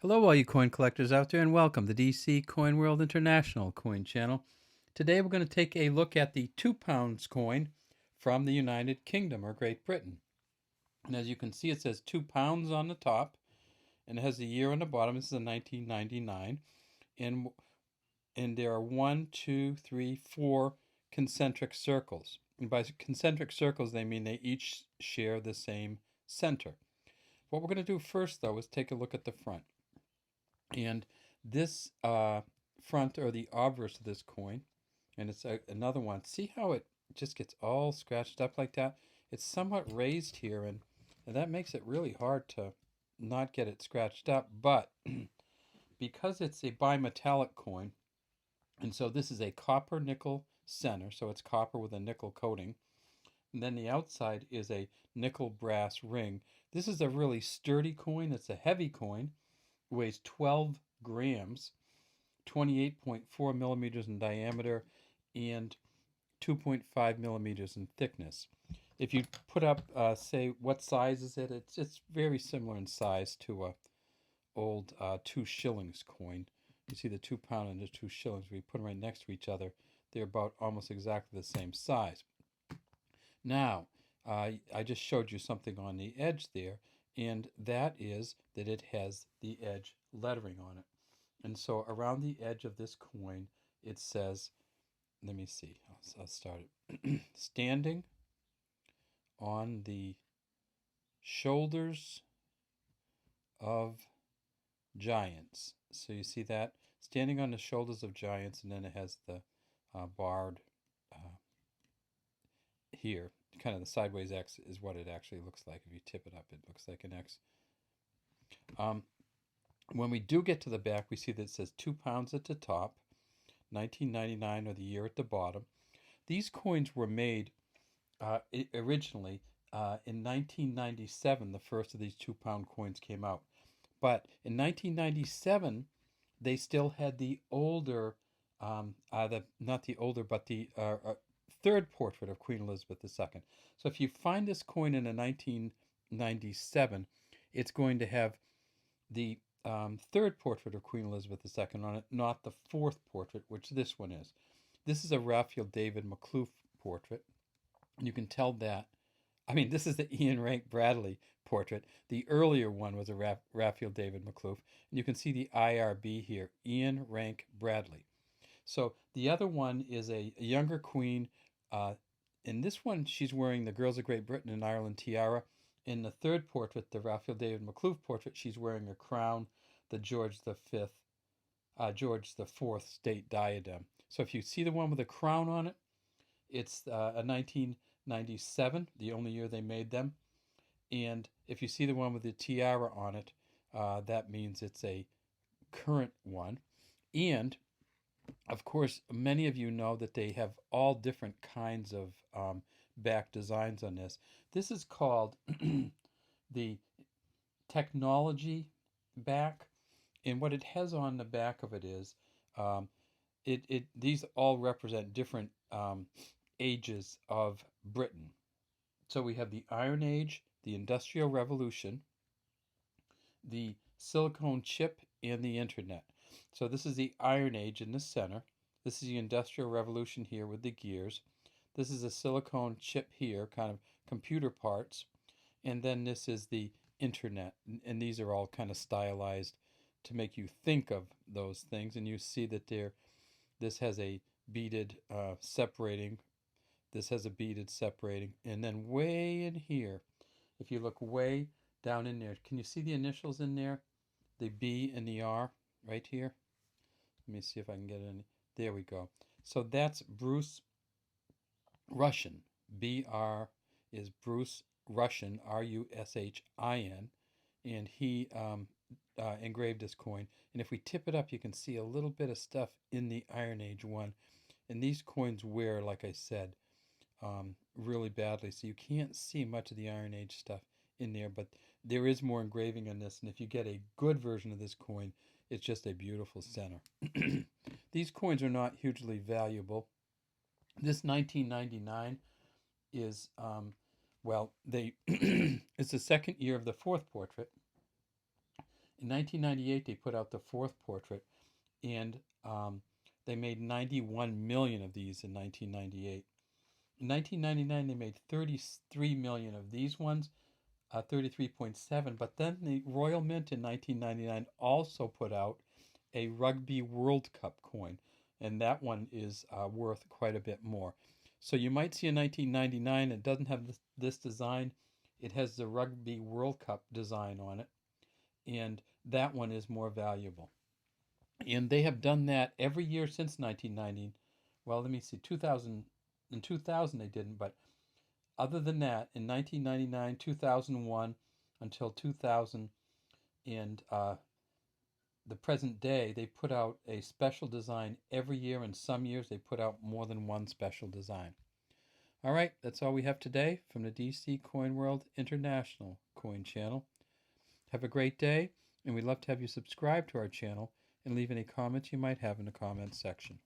Hello, all you coin collectors out there, and welcome to DC Coin World International Coin Channel. Today we're going to take a look at the £2 coin from the United Kingdom or Great Britain. And as you can see, it says £2 on the top, and it has the year on the bottom. This is a 1999, and there are 1, 2, 3, 4 concentric circles. And by concentric circles, they mean they each share the same center. What we're going to do first, though, is take a look at the front. And this front, or the obverse of this coin, and it's another one. See how it just gets all scratched up like that? It's somewhat raised here, and that makes it really hard to not get it scratched up. But because it's a bimetallic coin, and so this is a copper nickel center, so it's copper with a nickel coating. And then the outside is a nickel brass ring. This is a really sturdy coin. It's a heavy coin. Weighs 12 grams, 28.4 millimeters in diameter, and 2.5 millimeters in thickness. If you put up, say, what size is it? It's very similar in size to a old 2 shillings coin. You see the £2 and the 2 shillings. We put them right next to each other. They're about almost exactly the same size. Now, I just showed you something on the edge there, and that is that it has the edge lettering on it. And so around the edge of this coin, it says, let me see, I'll start it. Standing on the shoulders of giants. So you see that? Standing on the shoulders of giants, and then it has the barred here. Kind of the sideways X is what it actually looks like. If you tip it up, it looks like an X. When we do get to the back, we see that it says £2 at the top, 1999 or the year at the bottom. These coins were made originally in 1997. The first of these £2 coins came out. But in 1997, they still had the older, not the older, but the third portrait of Queen Elizabeth II. So if you find this coin in a 1997, it's going to have the third portrait of Queen Elizabeth II on it, not the fourth portrait, which this one is. This is a Raphael David McCloof portrait. You can tell that. I mean, this is the Ian Rank Bradley portrait. The earlier one was a Raphael David McCloof. And you can see the IRB here, Ian Rank Bradley. So the other one is a younger queen. In this one, she's wearing the Girls of Great Britain and Ireland tiara. In the third portrait, the Raphael David McCloof portrait, she's wearing a crown, the George IV state diadem. So if you see the one with the crown on it, it's a 1997, the only year they made them. And if you see the one with the tiara on it, that means it's a current one. And of course, many of you know that they have all different kinds of back designs on this. This is called the technology back, and what it has on the back of it is these all represent different ages of Britain. So we have the Iron Age, the Industrial Revolution, the silicone chip, and the internet. So this is the Iron Age in the center. This is the Industrial Revolution here with the gears. This is a silicone chip here, kind of computer parts. And then this is the internet. And these are all kind of stylized to make you think of those things. And you see that this has a beaded separating. This has a beaded separating. And then way in here, if you look way down in there, can you see the initials in there? The B and the R right here. Let me see if I can get it in. There we go. So that's Bruce Russian. BR is Bruce Russian, Rushin, and he engraved this coin. And if we tip it up, you can see a little bit of stuff in the Iron Age one. And these coins wear, like I said, really badly, so you can't see much of the Iron Age stuff in there, but there is more engraving on this, and if you get a good version of this coin, it's just a beautiful center. These coins are not hugely valuable. This 1999 is, it's the second year of the fourth portrait, In 1998, they put out the fourth portrait, and they made 91 million of these in 1998. In 1999, they made 33 million of these ones, 33.7. But then the Royal Mint in 1999 also put out a Rugby World Cup coin, and that one is worth quite a bit more. So you might see a 1999. It doesn't have this design. It has the Rugby World Cup design on it, and that one is more valuable. And they have done that every year since 1990. Well, let me see, 2000. In 2000 they didn't, but other than that, in 1999, 2001, until 2000, and the present day, they put out a special design every year, and some years they put out more than one special design. All right, that's all we have today from the DC Coin World International Coin Channel. Have a great day, and we'd love to have you subscribe to our channel and leave any comments you might have in the comments section.